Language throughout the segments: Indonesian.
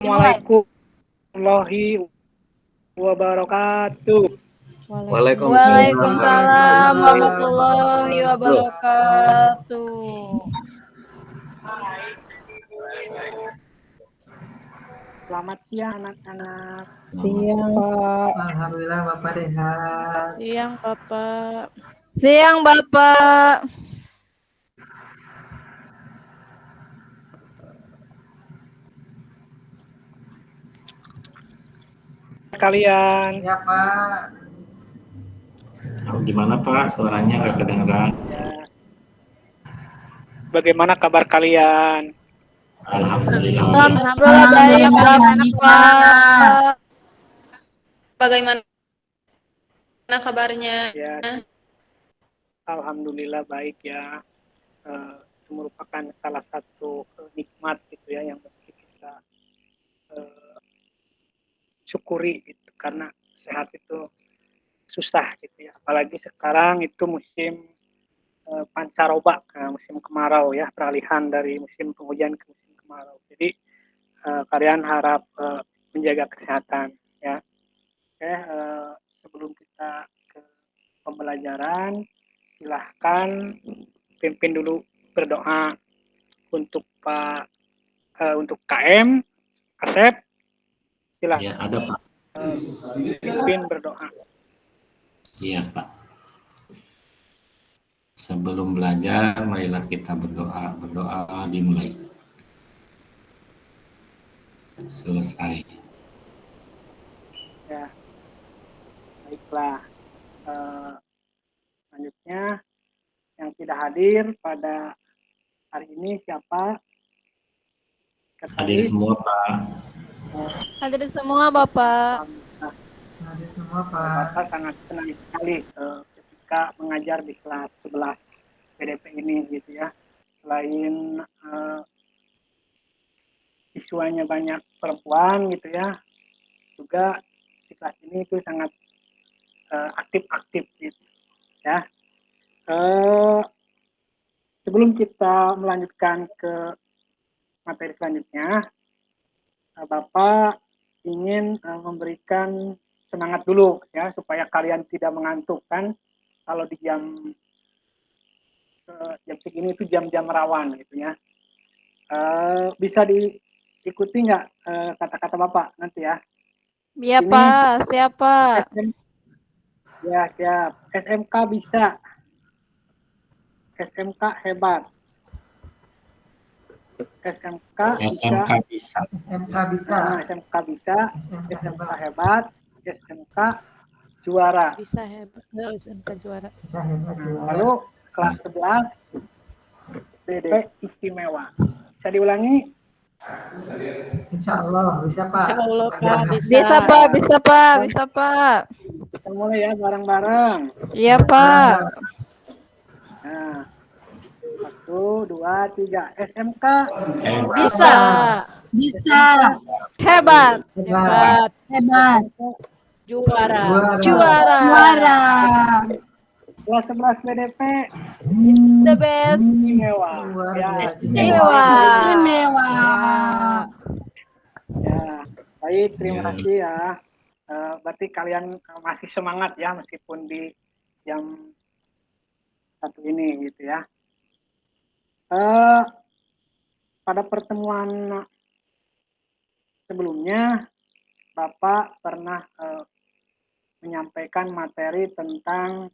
Dimulai. Assalamualaikum warahmatullahi wabarakatuh. Waalaikumsalam warahmatullahi wabarakatuh. Selamat siang anak-anak. Siang, Pak. Alhamdulillah Bapak sehat. Siang, Bapak. Siang, Bapak. Kalian Ya Pak. Gimana Pak? Suaranya nggak kedengeran. ya. Bagaimana kabar kalian? Alhamdulillah. Alhamdulillah baik, Bapak. Bagaimana kabarnya? Ya, alhamdulillah baik ya. Itu merupakan salah satu nikmat gitu ya yang mesti kita syukuri gitu, karena sehat itu susah gitu ya. Apalagi sekarang itu musim pancaroba, musim kemarau ya, peralihan dari musim penghujan ke musim kemarau. Jadi kalian harap menjaga kesehatan ya. Oke, sebelum kita ke pembelajaran, silahkan pimpin dulu berdoa untuk untuk KM, Asep. Silahkan. Ya, ada Pak. Pimpin berdoa. Iya Pak. Sebelum belajar, marilah kita berdoa. Berdoa dimulai. Selesai. Ya, baiklah. Selanjutnya yang tidak hadir pada hari ini siapa? Hadir semua Pak. Hadir semua, Bapak. Hadir semua Pak. Bapak sangat senang sekali ketika mengajar di kelas 11 PDP ini gitu ya. Selain siswanya banyak perempuan gitu ya, juga di kelas ini itu sangat aktif-aktif gitu ya. Sebelum kita melanjutkan ke materi selanjutnya, Bapak ingin memberikan semangat dulu ya, supaya kalian tidak mengantuk kan. Kalau di jam segini itu jam-jam rawan gitu ya. Bisa diikuti nggak kata-kata Bapak nanti ya? Iya, Ini Pak. Siapa? Ya, siap. SMK bisa. SMK hebat. SMK bisa. SMK bisa. SMK bisa. SMK hebat. SMK juara. Bisa hebat. SMK juara. Bisa hebat juara. Lalu kelas 11 PDP istimewa. Bisa diulangi? Insya Allah bisa Pak. Insya Allah, Pak. Bisa, Pak. Bisa, Pak. Bisa, Pak. Kita mulai ya bareng-bareng. Iya, Pak. Nah, 1, 2, 3. SMK Bisa. Bisa. Hebat. Hebat. Hebat. Juara. Juara. kelas 11 PDP The best. istimewa. Ya, Istimewa. Istimewa. ya. Baik, terima kasih ya. Berarti kalian masih semangat ya meskipun di jam satu ini gitu ya. Pada pertemuan sebelumnya Bapak pernah menyampaikan materi tentang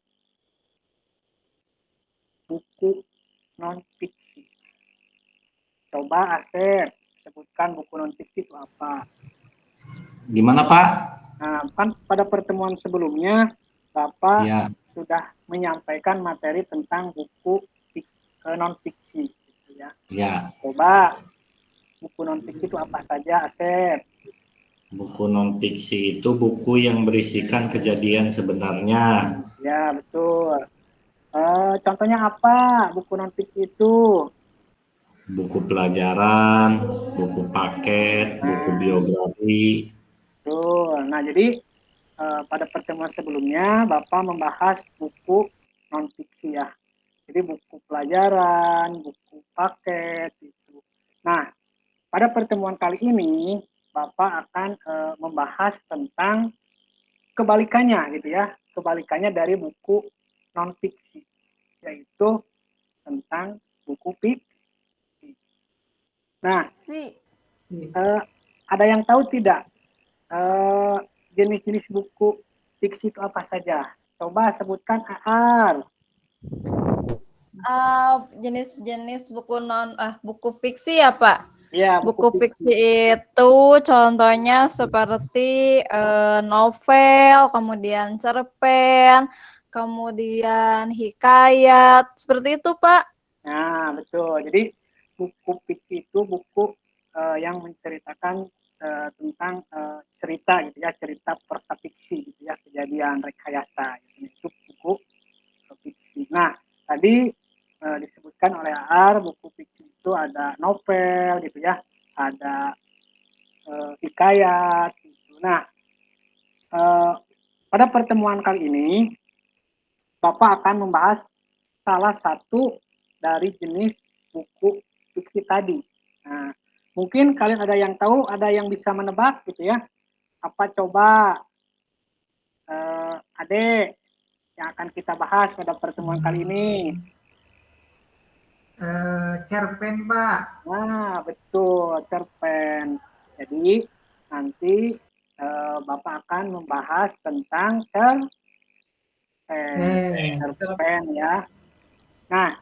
buku non-fiksi. Coba Asep sebutkan buku non-fiksi itu apa? Gimana Pak? Nah, kan pada pertemuan sebelumnya Bapak Ya. sudah menyampaikan materi tentang buku non-fiksi gitu ya. Ya. Coba buku non-fiksi itu apa saja, Asep? Buku non-fiksi itu buku yang berisikan kejadian sebenarnya. Ya, betul. Contohnya apa buku non-fiksi itu? Buku pelajaran, buku paket, buku biografi. Betul. Nah, jadi pada pertemuan sebelumnya Bapak membahas buku non-fiksi ya. Jadi buku pelajaran, buku paket gitu. Nah, pada pertemuan kali ini Bapak akan membahas tentang kebalikannya gitu ya, kebalikannya dari buku non fiksi, yaitu tentang buku fiksi. Nah, ada yang tahu tidak jenis-jenis buku fiksi itu apa saja? Coba sebutkan Aar. Jenis-jenis buku fiksi ya Pak? Ya, Buku fiksi itu contohnya seperti novel, kemudian cerpen, kemudian hikayat, seperti itu Pak. Nah, betul. Jadi buku fiksi itu buku yang menceritakan tentang cerita gitu ya, cerita persa fiksi gitu ya, kejadian rekayasa gitu. Itu buku fiksi. Nah, tadi disebutkan oleh Aar, buku fiksi itu ada novel gitu ya, ada hikayat gitu. Nah, pada pertemuan kali ini Bapak akan membahas salah satu dari jenis buku fiksi tadi. Nah, mungkin kalian ada yang tahu, ada yang bisa menebak gitu ya. Apa coba Ade yang akan kita bahas pada pertemuan kali ini? Cerpen, Pak. Nah, betul, cerpen. Jadi nanti Bapak akan membahas tentang cerpen ya. Nah,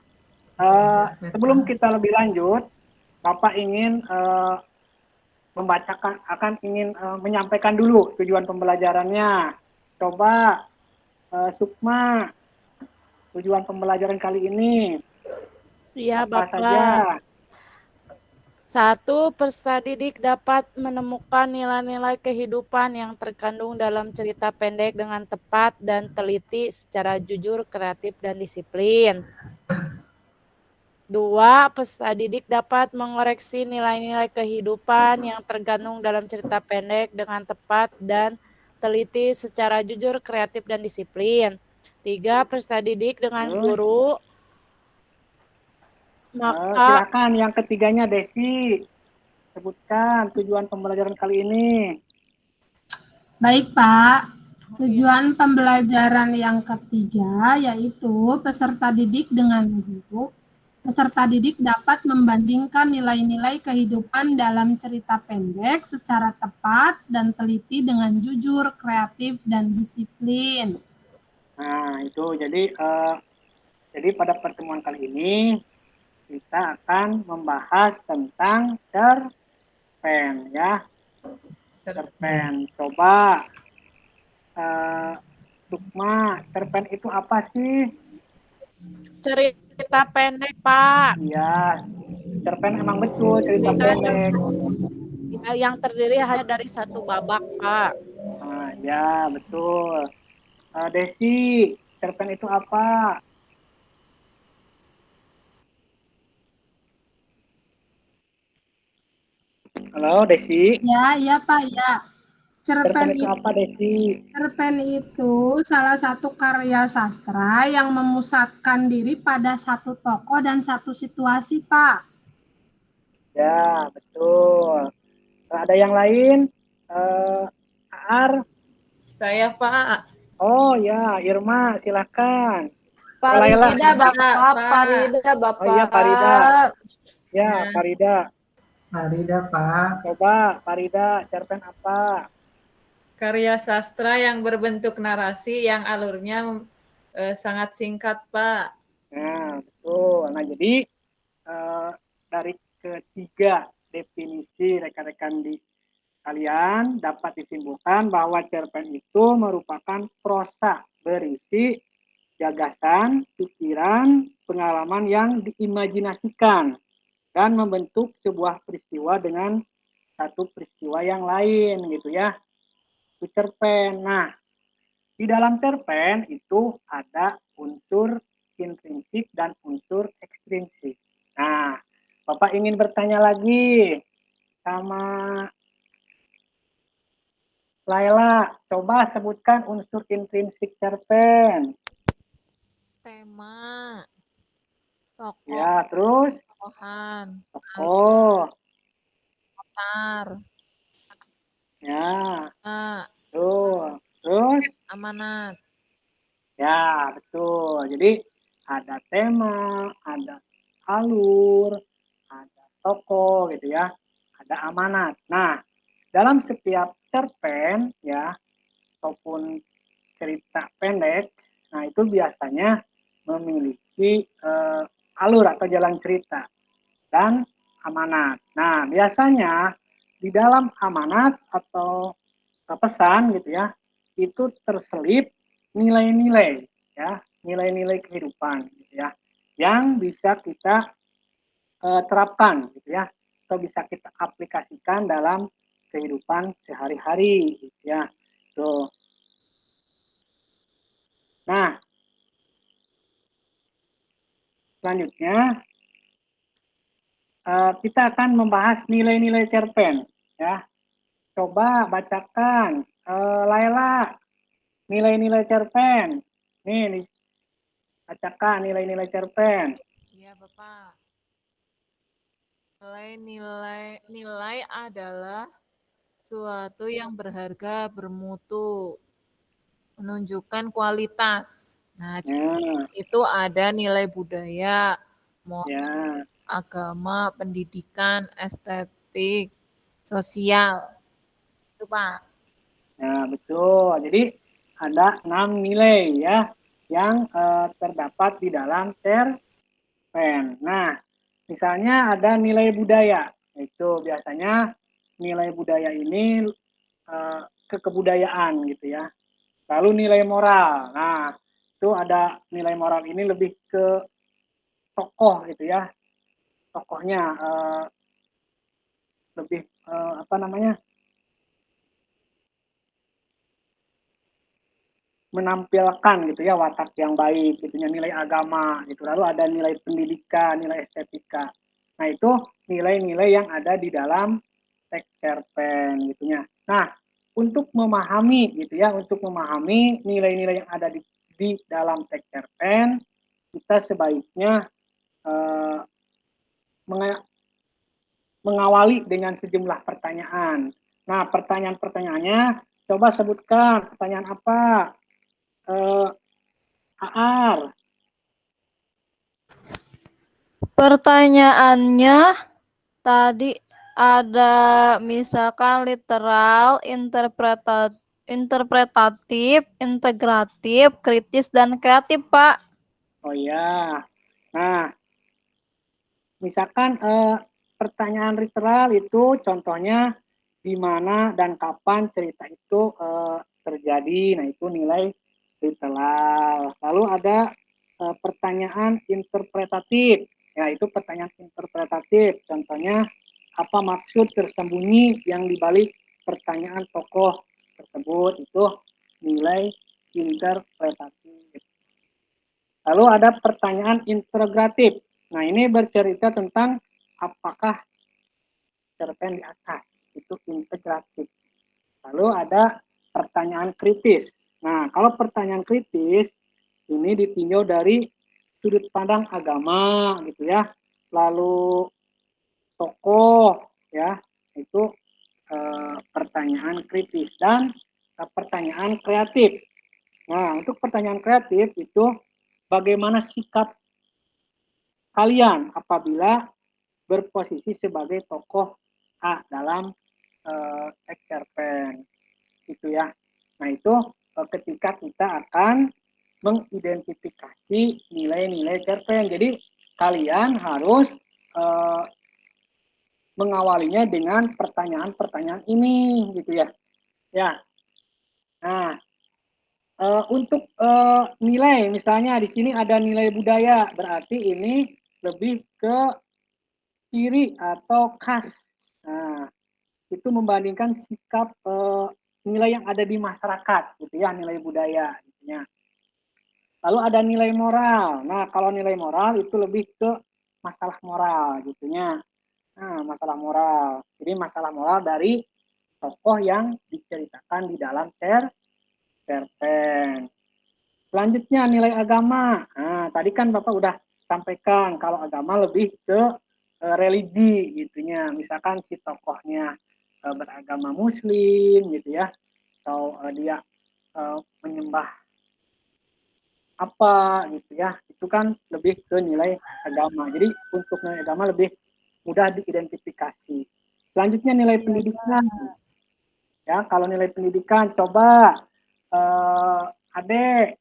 sebelum kita lebih lanjut, Bapak ingin menyampaikan dulu tujuan pembelajarannya. Coba Sukma, tujuan pembelajaran kali ini Ya, apa Bapak. saja? 1. Peserta didik dapat menemukan nilai-nilai kehidupan yang terkandung dalam cerita pendek dengan tepat dan teliti secara jujur, kreatif, dan disiplin. 2. Peserta didik dapat mengoreksi nilai-nilai kehidupan yang terkandung dalam cerita pendek dengan tepat dan teliti secara jujur, kreatif, dan disiplin. 3. Peserta didik dengan guru Silakan yang ketiganya Desi, sebutkan tujuan pembelajaran kali ini. Baik, Pak. Tujuan pembelajaran yang ketiga yaitu peserta didik dengan guru. Peserta didik dapat membandingkan nilai-nilai kehidupan dalam cerita pendek secara tepat dan teliti dengan jujur, kreatif, dan disiplin. Nah, itu jadi pada pertemuan kali ini kita akan membahas tentang cerpen ya. Cerpen. Coba Sukma, cerpen itu apa sih? cerita pendek, Pak. Iya, cerpen emang betul cerita pendek. Yang terdiri hanya dari satu babak, Pak. Nah, ya betul. Desi, cerpen itu apa? Halo, Desi. Ya, iya Pak, ya. Cerpen itu apa, Desi? Cerpen itu salah satu karya sastra yang memusatkan diri pada satu tokoh dan satu situasi, Pak. Ya, betul. Ada yang lain? Aar? Saya, Pak. Oh ya, Irma, silakan. Farida, Bapak. Pak. Farida, Bapak. Oh iya, Farida. Ya, Farida. Farida, Pak. Coba, Farida, cerpen apa? Karya sastra yang berbentuk narasi yang alurnya sangat singkat, Pak. Nah, betul. Nah, jadi dari ketiga definisi rekan-rekan di kalian dapat disimpulkan bahwa cerpen itu merupakan prosa berisi gagasan, pikiran, pengalaman yang diimajinasikan dan membentuk sebuah peristiwa dengan satu peristiwa yang lain gitu ya. Itu cerpen. Nah, di dalam cerpen itu ada unsur intrinsik dan unsur ekstrinsik. Nah, Bapak ingin bertanya lagi sama Laila, coba sebutkan unsur intrinsik cerpen. Tema, tokoh, Ya, terus? tokohan, Oh, latar, Jadi ada tema, ada alur, ada tokoh gitu ya, ada amanat. Nah, dalam setiap cerpen ya ataupun cerita pendek, nah itu biasanya memiliki alur atau jalan cerita dan amanat. Nah, biasanya di dalam amanat atau pesan gitu ya, itu terselip nilai-nilai ya, nilai-nilai kehidupan gitu ya, yang bisa kita terapkan gitu ya, atau bisa kita aplikasikan dalam kehidupan sehari-hari gitu ya. Tuh. Nah, selanjutnya kita akan membahas nilai-nilai cerpen ya. Coba bacakan Laila nilai-nilai cerpen. Nih, bacakan nilai-nilai cerpen. Iya, Bapak. Nilai adalah suatu yang berharga, bermutu, menunjukkan kualitas. Nah, Nah, itu ada nilai budaya, ya. agama, pendidikan, estetik, sosial. Itu, Pak. Nah, betul. Jadi ada 6 nilai ya yang terdapat di dalam cerpen. Nah, misalnya ada nilai budaya. Itu biasanya nilai budaya ini kekebudayaan gitu ya. Lalu nilai moral. Nah, itu ada nilai moral ini lebih ke tokoh gitu ya. Tokohnya lebih apa namanya? Menampilkan gitu ya watak yang baik gitu ya, nilai agama gitu. Lalu ada nilai pendidikan, nilai estetika. Nah, itu nilai-nilai yang ada di dalam teks cerpen gitu ya. Nah, untuk memahami gitu ya, untuk memahami nilai-nilai yang ada di dalam teks cerpen, kita sebaiknya mengawali dengan sejumlah pertanyaan. Nah, pertanyaan-pertanyaannya, coba sebutkan pertanyaan apa? Aar. Pertanyaannya tadi ada misalkan literal, interpretatif, integratif, kritis, dan kreatif, Pak. Oh ya. Nah, misalkan pertanyaan literal itu contohnya di mana dan kapan cerita itu terjadi. Nah, itu nilai literal. Lalu ada pertanyaan interpretatif. Ya, itu pertanyaan interpretatif. Contohnya apa maksud tersembunyi yang dibalik pertanyaan tokoh tersebut, itu nilai interpretatif. Lalu ada pertanyaan integratif. Nah, ini bercerita tentang apakah cerpen di atas, itu integratif. Lalu ada pertanyaan kritis. Nah, kalau pertanyaan kritis ini ditinjau dari sudut pandang agama gitu ya. Lalu tokoh ya, itu pertanyaan kritis dan pertanyaan kreatif. Nah, untuk pertanyaan kreatif itu bagaimana sikap kalian apabila berposisi sebagai tokoh A dalam teks cerpen itu ya. Nah, itu ketika kita akan mengidentifikasi nilai-nilai cerpen. Jadi kalian harus mengawalinya dengan pertanyaan-pertanyaan ini gitu ya. Ya. Nah, untuk nilai misalnya di sini ada nilai budaya, berarti ini lebih ke ciri atau khas. Nah, itu membandingkan sikap nilai yang ada di masyarakat gitu ya, nilai budaya gitu ya. Lalu ada nilai moral. Nah, kalau nilai moral itu lebih ke masalah moral gitu ya. Nah, masalah moral. Jadi masalah moral dari tokoh yang diceritakan di dalam cerpen. Selanjutnya nilai agama. Nah, tadi kan Bapak udah sampaikan kalau agama lebih ke religi gitunya. Misalkan si tokohnya beragama Muslim gitu ya, atau dia menyembah apa gitu ya, itu kan lebih ke nilai agama. Jadi untuk nilai agama lebih mudah diidentifikasi. Selanjutnya nilai pendidikan. Ya, kalau nilai pendidikan coba Adek,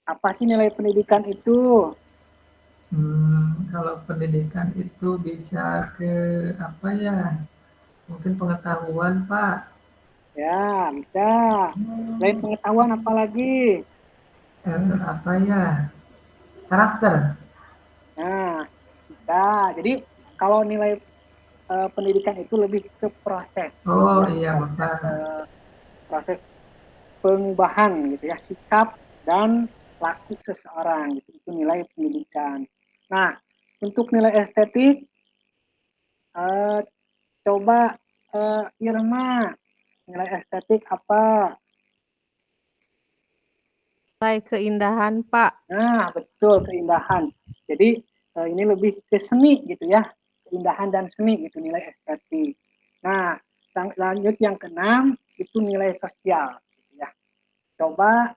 apa sih nilai pendidikan itu? Kalau pendidikan itu bisa ke apa ya? Mungkin pengetahuan, Pak. Ya, bisa. Selain pengetahuan apa lagi? Apa ya? Karakter. Nah, bisa. Jadi kalau nilai pendidikan itu lebih ke proses. Oh ya, iya, Bapak. proses pengubahan gitu ya, sikap dan laku seseorang gitu. Itu nilai pendidikan. Nah, untuk nilai estetik coba Irma, nilai estetik apa? Nilai keindahan, Pak. Nah, betul, keindahan. Jadi ini lebih ke seni gitu ya, keindahan dan seni itu nilai estetik. Nah, lanjut yang keenam itu nilai sosial gitu ya. Coba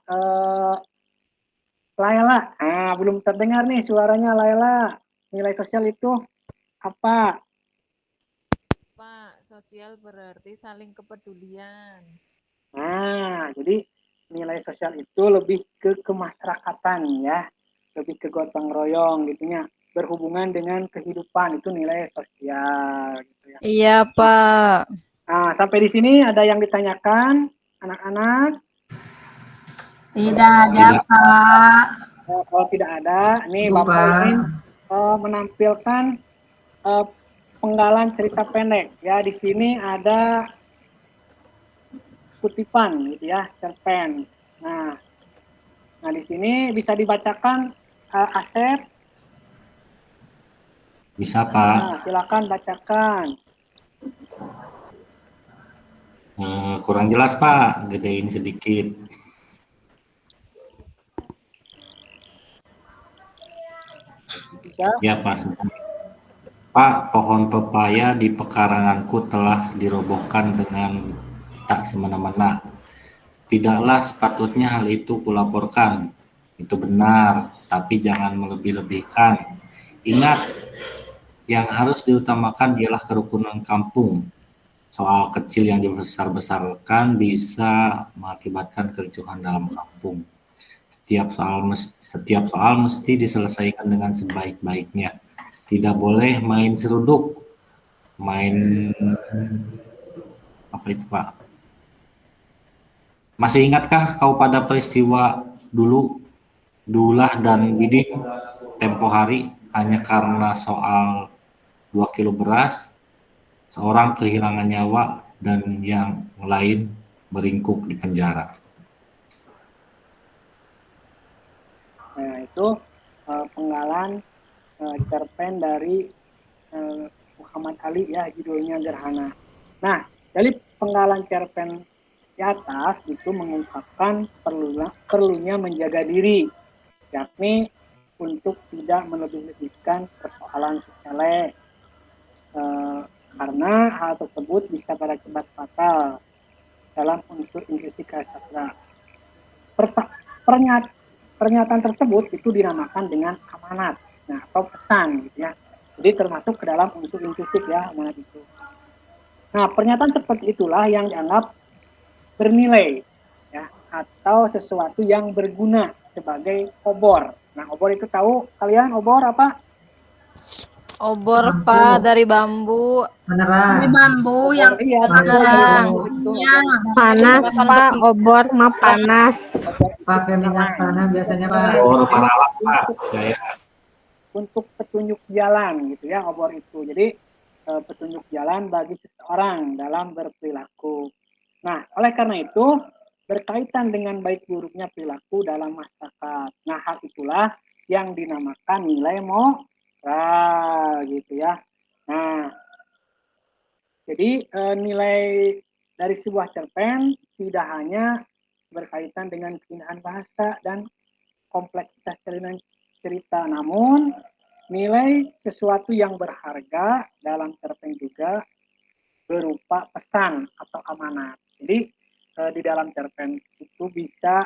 Laila, belum terdengar nih suaranya Laila. Nilai sosial itu apa? Pak, sosial berarti saling kepedulian. Nah, jadi nilai sosial itu lebih ke kemasyarakatan ya, lebih ke gotong royong gitu ya, berhubungan dengan kehidupan itu nilai sosial gitu ya. Iya, Pak. Nah, sampai di sini ada yang ditanyakan anak-anak? Tidak ada, Pak. Kalau tidak ada, nih Bapak ingin menampilkan penggalan cerita pendek ya. Di sini ada kutipan gitu ya, cerpen. Nah, di sini bisa dibacakan Asep. Bisa, Pak. Nah, silakan bacakan. Kurang jelas, Pak. Gedein sedikit. Ya, Pak. Pak, pohon pepaya di pekaranganku telah dirobohkan dengan tak semena-mena. Tidaklah sepatutnya hal itu kulaporkan. Itu benar, tapi jangan melebih-lebihkan. Ingat, yang harus diutamakan ialah kerukunan kampung. Soal kecil yang dibesar-besarkan bisa mengakibatkan kericuhan dalam kampung. Setiap soal mesti diselesaikan dengan sebaik-baiknya. Tidak boleh main seruduk, main apa itu, Pak? Masih ingatkah kau pada peristiwa dulu Dulah dan Bidik tempo hari hanya karena soal 2 kilo beras, seorang kehilangan nyawa dan yang lain meringkuk di penjara. Nah, itu penggalan cerpen dari Muhammad Ali ya, judulnya Gerhana. Nah, dari penggalan cerpen di atas itu mengungkapkan perlunya menjaga diri, yakni untuk tidak melebih-lebihkan persoalan sepele, karena hal tersebut bisa berakibat fatal dalam unsur inklusi sastra. Pernyataan tersebut itu dinamakan dengan amanat, nah, atau pesan gitu ya. Jadi termasuk ke dalam unsur inklusif ya, amanat itu. Nah, pernyataan seperti itulah yang dianggap bernilai ya, atau sesuatu yang berguna sebagai obor. Nah, obor itu tahu kalian obor apa? Obor, Pak, dari bambu. Menerang. Dari bambu yang Menerang. Panas, Pak. Obor mah panas. Pakai minyak tanah biasanya, Pak. Obor paralak, Pak. Saya Untuk petunjuk jalan gitu ya, obor itu. Jadi petunjuk jalan bagi seseorang dalam berperilaku. Nah, oleh karena itu berkaitan dengan baik buruknya perilaku dalam masyarakat. Nah, hal itulah yang dinamakan nilai moral gitu ya. Nah, jadi nilai dari sebuah cerpen tidak hanya berkaitan dengan keindahan bahasa dan kompleksitas cerita, namun nilai sesuatu yang berharga dalam cerpen juga berupa pesan atau amanat. Jadi di dalam cerpen itu bisa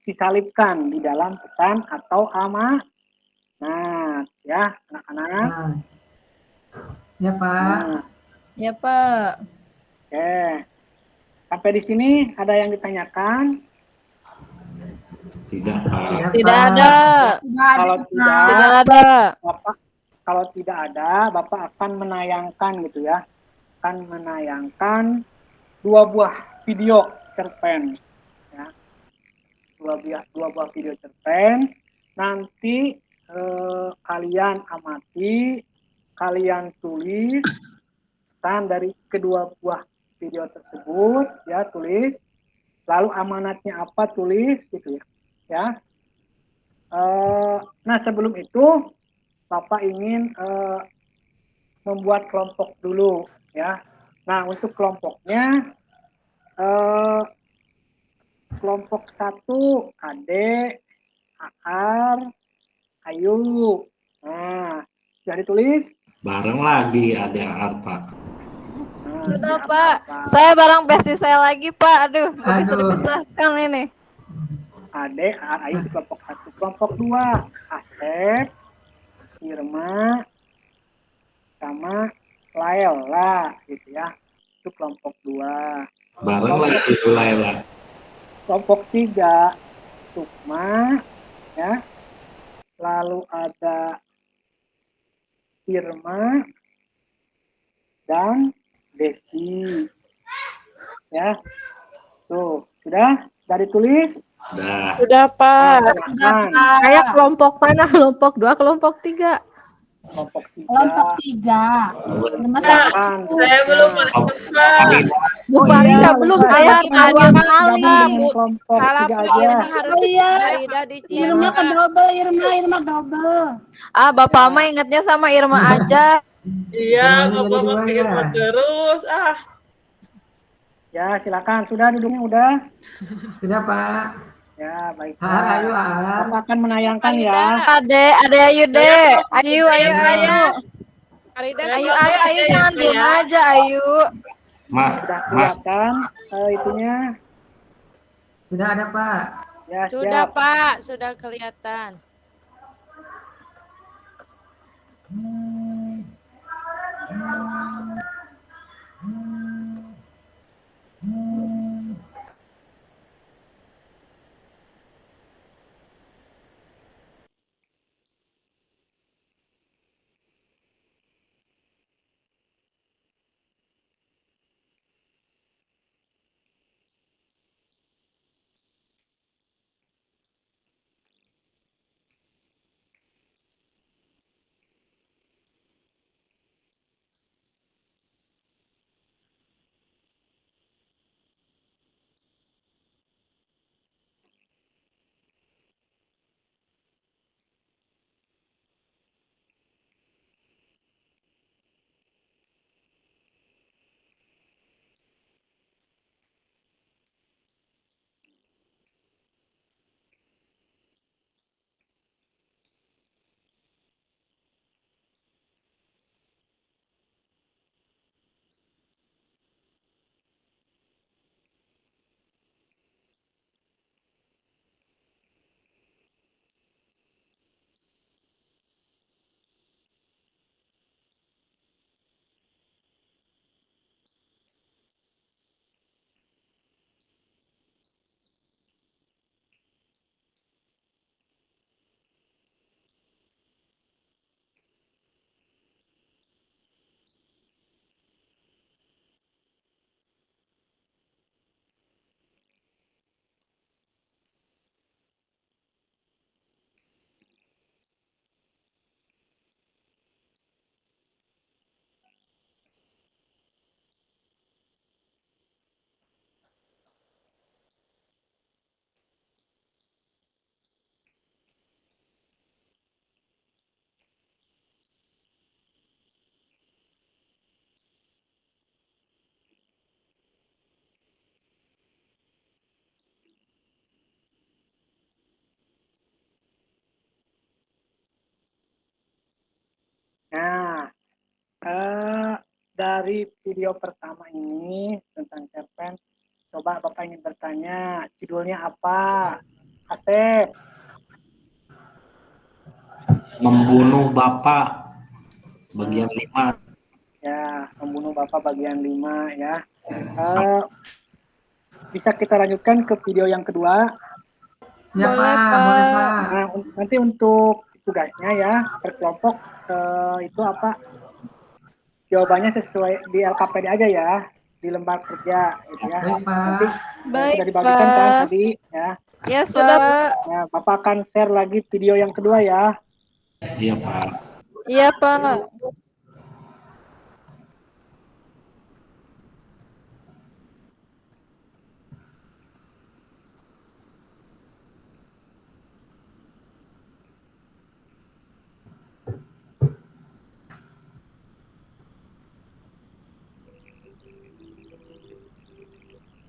disalipkan di dalam pesan atau amanat. Ya, anak-anak. Nah, ya Pak. Nah, Ya, Pak. oke. Sampai di sini ada yang ditanyakan? Tidak, Pak. Tidak ada. Kalau tidak, Tidak ada. Bapak, kalau tidak ada, Bapak akan menayangkan gitu ya. Akan menayangkan 2 buah video cerpen. Ya. 2 buah video cerpen. Nanti kalian amati, kalian tulis pesan dari kedua buah video tersebut, ya tulis. Lalu amanatnya apa tulis gitu ya. Ya. Nah sebelum itu Bapak ingin membuat kelompok dulu ya. Nah untuk kelompoknya kelompok 1 Ade, Akar, Ayu. Nah sudah ditulis? Bareng lagi ada Pak. Nah, Sudah, siap, Pak. Bapak. Saya bareng besti saya lagi, Pak. Aduh, nggak bisa Aduh. dipisahkan ini. Ade, Ayu di kelompok 1. Kelompok 2 Asep, Irma, sama Laila gitu ya. Itu kelompok 2. Bareng lagi Bu Laila. Kelompok 3 Sukma ya. Lalu ada Irma dan Desi. Ya. Tuh, sudah ditulis? Sudah. Sudah, Pak. Nah, silahkan. Saya kelompok mana? Kelompok 2, kelompok 3. Kelompok 3. Kelompok 3. Irma Silahkan. Saya belum masuk, Pak. Bu Farida belum, lupa. saya Silahkan. dua sekali. Gabung kelompok Salah 3 Pak aja. Irma harus Oh iya. Aida dicek. Irma ke double, Irma double. Ah, Bapak mah ingatnya sama Irma aja. Iya, Semuanya Bapak jadi 2 pikir ya. terus. Ya, silakan. Sudah duduknya udah? Sudah Pak. Ya, baik. Har, ayo Har. Bapak akan menayangkan ya. Ade, Ayu deh. Ayu. Farida, Ayu, jangan diam aja, Ayu. Sudah Mas, kelihatan itunya. Sudah ada Pak. Ya, sudah, siap. Pak. Sudah kelihatan. Nah, dari video pertama ini tentang cerpen, Coba Bapak ingin bertanya, judulnya apa? Asep. Membunuh Bapak bagian 5. Ya, membunuh Bapak bagian 5 ya. Bisa kita lanjutkan ke video yang kedua. Ya Boleh, Pak, Pak. boleh Pak. Nah, nanti untuk tugasnya ya, per kelompok itu apa? Jawabannya sesuai di LKPD aja ya, di lembar kerja gitu ya. Baik Nanti Pak. Baik, sudah dibagikan kan Pak. tadi ya. Ya, sudah, Pak. Ya, Bapak akan share lagi video yang kedua ya. Iya Pak. Iya, Pak.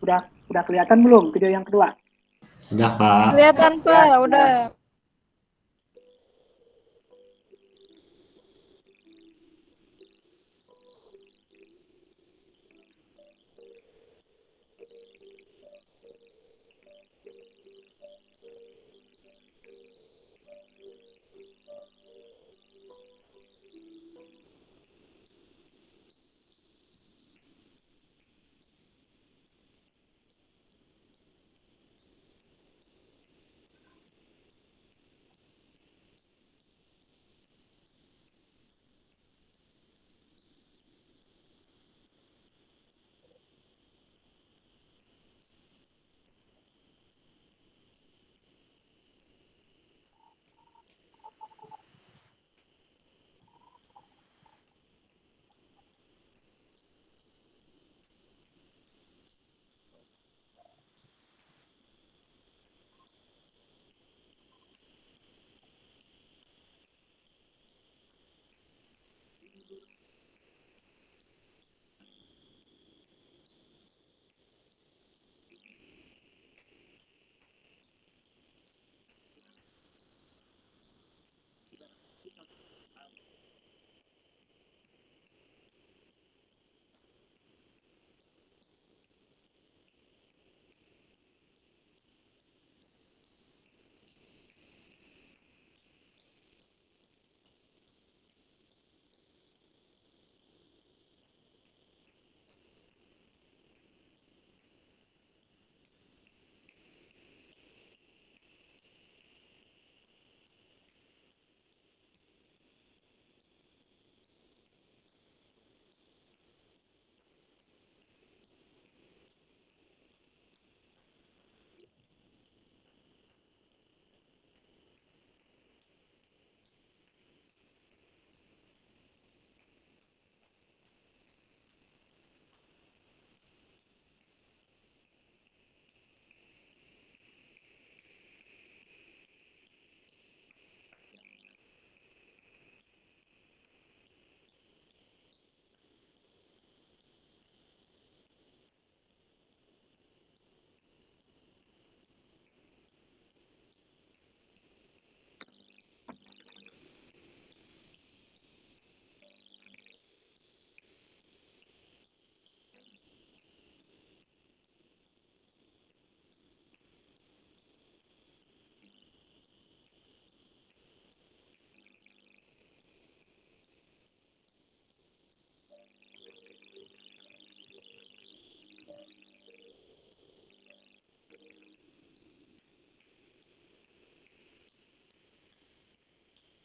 Udah kelihatan belum video yang kedua? Sudah Pak. Kelihatan, Pak. Udah.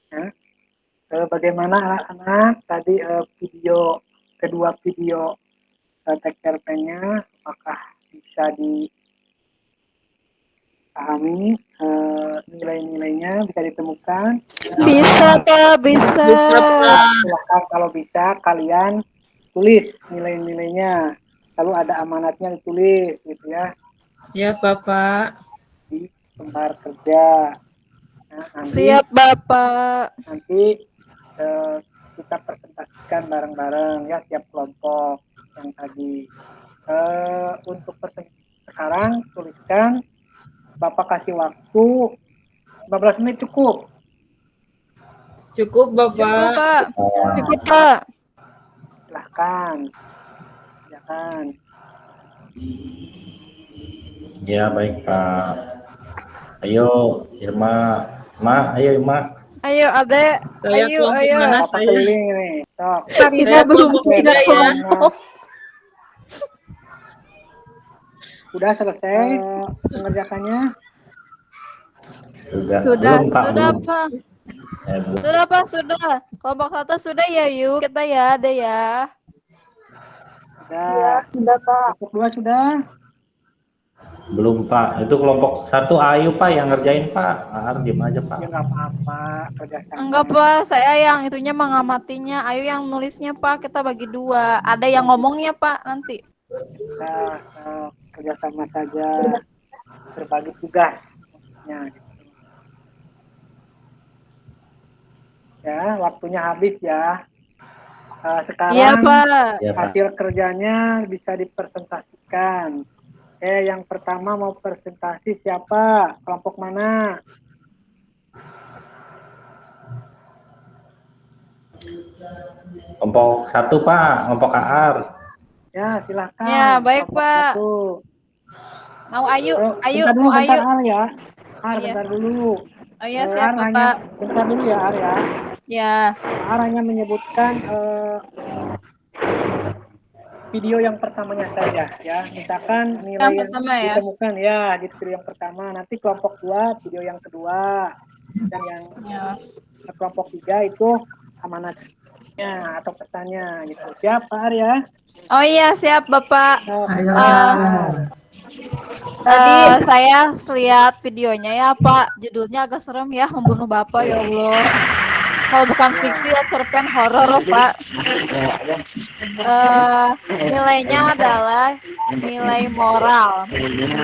Ya. Bagaimana anak-anak tadi kedua video tag cerpennya, apakah bisa dipahami nilai-nilainya, bisa ditemukan? Bisa, Pak. Bisa. Silahkan kalau bisa kalian tulis nilai-nilainya, lalu ada amanatnya ditulis gitu ya Ya, Bapak. di lembar kerja. Nah, Siap, Bapak. nanti kita presentasikan bareng-bareng ya tiap kelompok yang tadi. Untuk sekarang tuliskan, Bapak kasih waktu 15 menit cukup. Cukup, Cukup, Bapak. Pak. Cukup, Pak. Silahkan. Ya kan. Ya, baik Pak. Ayo, Irma. Ayo Irma. Ayo adek, Saya ayo, kelompok ayo. mana Bapak saya? keliling nih. Sok. Farida Saya belum kelompok punya 3 ya. kelompok. Udah selesai mengerjakannya? Sudah. Sudah. Belum Pak, Sudah belum. Pak, Belum. sudah Pak, sudah. Kelompok 1 sudah ya, yuk kita ya, adek ya. Sudah Pak. Kelompok 2 sudah? Belum Pak. Itu kelompok 1 Ayu Pak yang ngerjain Pak. Diem aja Pak. Ya nggak apa-apa. Kerjasama. Enggak Pak, saya yang itunya mengamatinya. Ayo yang nulisnya Pak, kita bagi 2. Ada yang ngomongnya Pak nanti. Kita kerjasama saja. Berbagi tugas. Maksudnya, gitu. Ya, waktunya habis ya. Sekarang Iya Pak. Ya Pak. hasil kerjanya bisa dipresentasikan. Yang pertama mau presentasi siapa? Kelompok mana? Kelompok 1 Pak, kelompok AR. Ya, silakan. Ya, baik, Kelompok Pak. 1. Mau Ayu, Ayu, Bentar dulu, mau bentar Ayu. Ar ya. Ar, Iya. bentar dulu. Oh iya, Ar siap hanya, Bapak. bentar dulu ya Ar ya. Ya, Ar hanya menyebutkan video yang pertamanya saja ya. Misalkan nilai yang pertama ya. ditemukan ya, gitu video yang pertama. Nanti kelompok 2 video yang kedua. Dan yang Ya. kelompok 3 itu amanatnya atau pesannya gitu. Siap Pak Ar ya? Oh iya, siap Bapak. Ayo. Saya lihat videonya ya Pak. Judulnya agak serem ya, membunuh Bapak ya Allah. Kalau bukan fiksi ya cerpen horor Pak. Nilainya adalah nilai moral.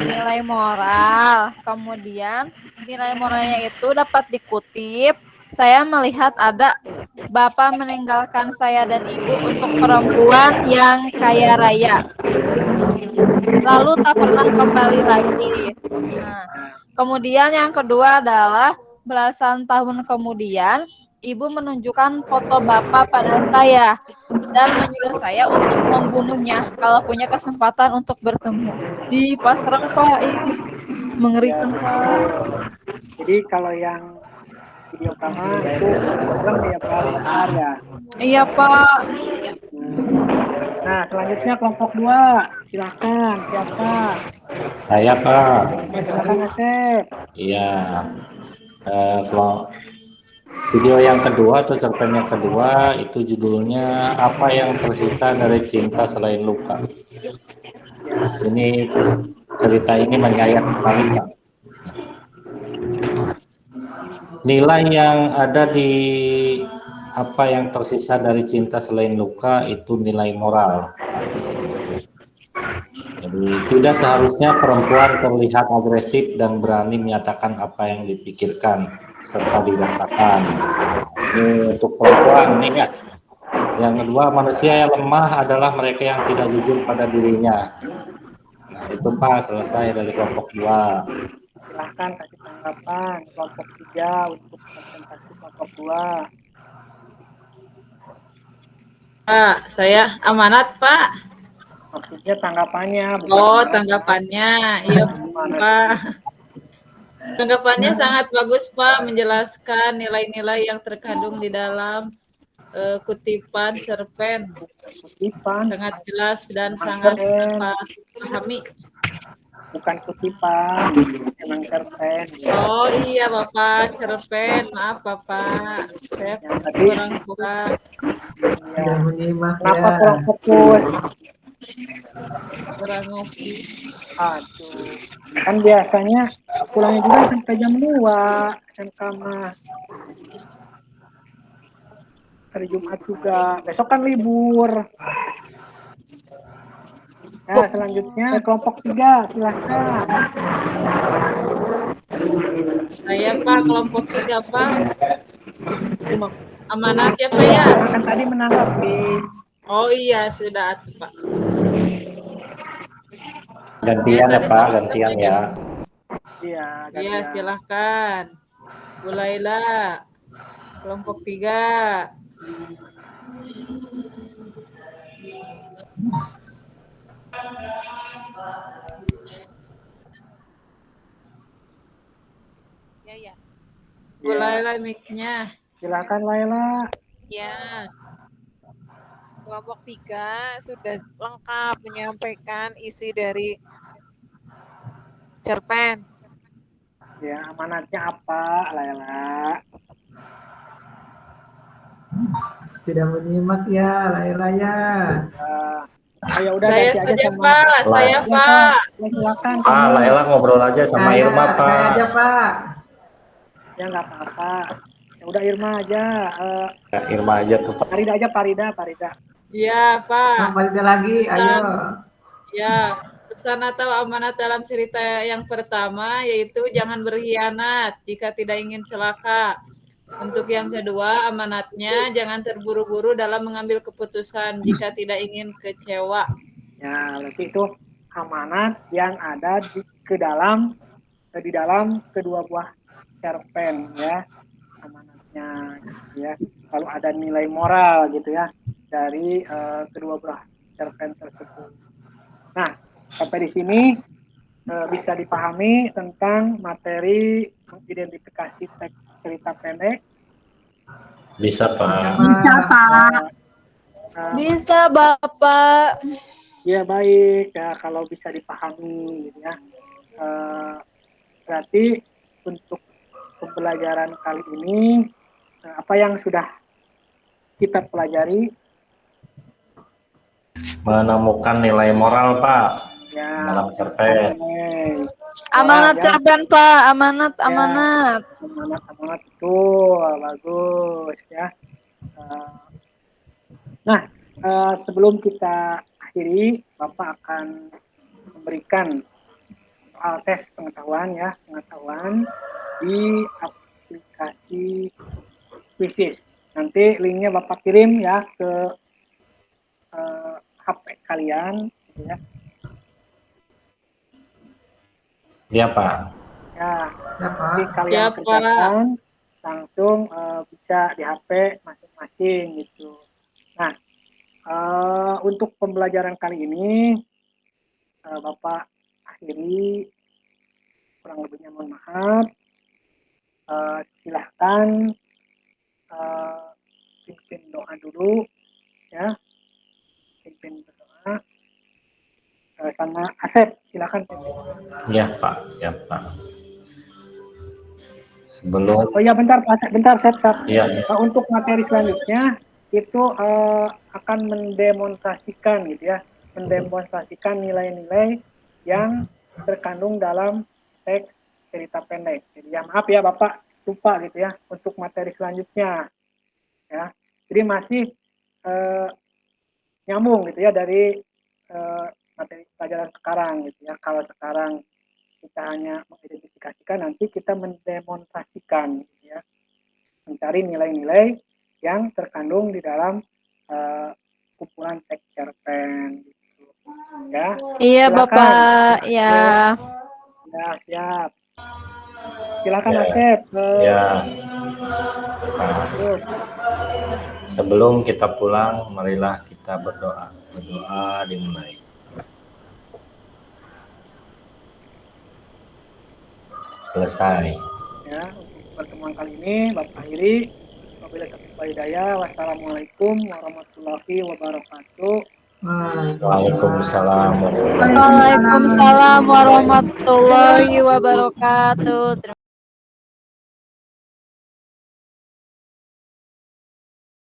Nilai moral. Kemudian nilai moralnya itu dapat dikutip. Saya melihat ada Bapak meninggalkan saya dan Ibu untuk perempuan yang kaya raya. Lalu tak pernah kembali lagi. Nah, kemudian yang kedua adalah belasan tahun kemudian Ibu menunjukkan foto Bapak pada saya dan menyuruh saya untuk membunuhnya kalau punya kesempatan untuk bertemu. Di pasrah Pak, ini mengerikan Pak. Jadi kalau yang video pertama itu serem ya Pak Ar ya. Iya Pak. Nah, selanjutnya kelompok 2. Silakan, siapa? Saya Pak. Silakan Asep. Iya. Kalau video yang kedua atau cerpen yang kedua itu judulnya Apa yang tersisa dari cinta selain luka. Ini cerita ini menyayat sekali Pak. Nilai yang ada di apa yang tersisa dari cinta selain luka itu nilai moral. Jadi tidak seharusnya perempuan terlihat agresif dan berani menyatakan apa yang dipikirkan serta dirasakan. Ini untuk perempuan nih ya. Yang kedua, manusia yang lemah adalah mereka yang tidak jujur pada dirinya. Nah, itu Pak, selesai dari kelompok 2. Silahkan kasih tanggapan kelompok 3 untuk presentasi kelompok 2. Pak, saya amanat Pak. Maksudnya tanggapannya. Oh, tanggapannya. Iya Pak. Tanggapannya sangat bagus Pak, menjelaskan nilai-nilai yang terkandung di dalam kutipan cerpen. Kutipan. Sangat jelas dan sangat dapat dipahami. Bukan kutipan, emang cerpen. Oh iya Bapak, cerpen. Maaf Bapak, saya kurang kuat. Tidak menyimak Kenapa ya. kurang fokus? Kurang ngopi. Aduh, kan biasanya pulangnya juga sampai jam 2 SMK mah. Hari Jumat juga, besok kan libur. Nah, selanjutnya kelompok 3, silahkan. Saya Pak, kelompok 3 Pak. Amanat ya Pak ya? Kan tadi menanggapi. Oh iya, sudah atuh Pak. Gantian ya Pak, gantian ya. Iya, Iya, silahkan. Bu Laila, kelompok 3. Laila mic-nya. Silakan Laila. Ya, kelompok 3 sudah lengkap menyampaikan isi dari cerpen. Ya, amanatnya apa, Laila? Tidak menyimak ya, Laila ya. Ayo udah Saya ganti aja saja, sama Pak. Saya, Ya, Pak. Ya, silakan. Pak, Laila ngobrol aja sama Irma, Saya Pak. aja, Pak. Ya nggak apa-apa. Ya udah Irma aja. Ya, Irma aja tuh, Pak. Farida aja, Farida. Ya, Pak. Kembali lagi, ayo. Ya, pesan atau amanat dalam cerita yang pertama yaitu jangan berkhianat jika tidak ingin celaka. Untuk yang kedua, amanatnya jangan terburu-buru dalam mengambil keputusan jika tidak ingin kecewa. Ya, berarti itu amanat yang ada di dalam kedua buah cerpen ya. Amanatnya gitu ya. Kalau ada nilai moral gitu ya dari kedua buah cerpen tersebut. Nah, sampai di sini bisa dipahami tentang materi mengidentifikasi teks cerita pendek. Bisa, Pak. Bisa, Pak. Bisa, Bapak. Ya, baik. Ya, kalau bisa dipahami gitu ya. Berarti untuk pembelajaran kali ini apa yang sudah kita pelajari? Menemukan nilai moral, Pak. Ya, Dalam cerpen. Amanat ya. cerpen, Pak. Amanat. Amanat betul, bagus ya. Nah, sebelum kita akhiri, Bapak akan memberikan soal tes pengetahuan di aplikasi Quizizz. Nanti linknya Bapak kirim ya ke HP kalian, gitu ya. Iya, Pak. Ya, Ya, Pak. nanti kalian kerjakan langsung bisa di HP masing-masing gitu. Nah, untuk pembelajaran kali ini Bapak akhiri, kurang lebihnya mohon maaf. Silahkan pimpin doa dulu ya, pimpin doa sama Asep, silakan. Iya, Pak. Ya, Pak. Sebelum Oh ya, bentar Asep. Iya. Untuk materi selanjutnya itu akan mendemonstrasikan gitu ya, nilai-nilai yang terkandung dalam teks cerita pendek. Jadi ya maaf ya Bapak lupa gitu ya untuk materi selanjutnya ya. Jadi masih nyambung gitu ya dari materi pelajaran sekarang gitu ya. Kalau sekarang kita hanya mengidentifikasikan, nanti kita mendemonstrasikan gitu ya, mencari nilai-nilai yang terkandung di dalam kumpulan teks cerpen gitu ya. Iya, Silakan. Bapak. Ya. Ya, siap. Silakan Ya. Asep. Ya. Nah, sebelum kita pulang, marilah kita berdoa. Berdoa dimulai. Selesai. Ya, untuk pertemuan kali ini Bapak akhiri. Wabillahi taufiq wal hidayah. Wassalamualaikum warahmatullahi wabarakatuh. Waalaikumsalam. Waalaikumsalam warahmatullahi wabarakatuh.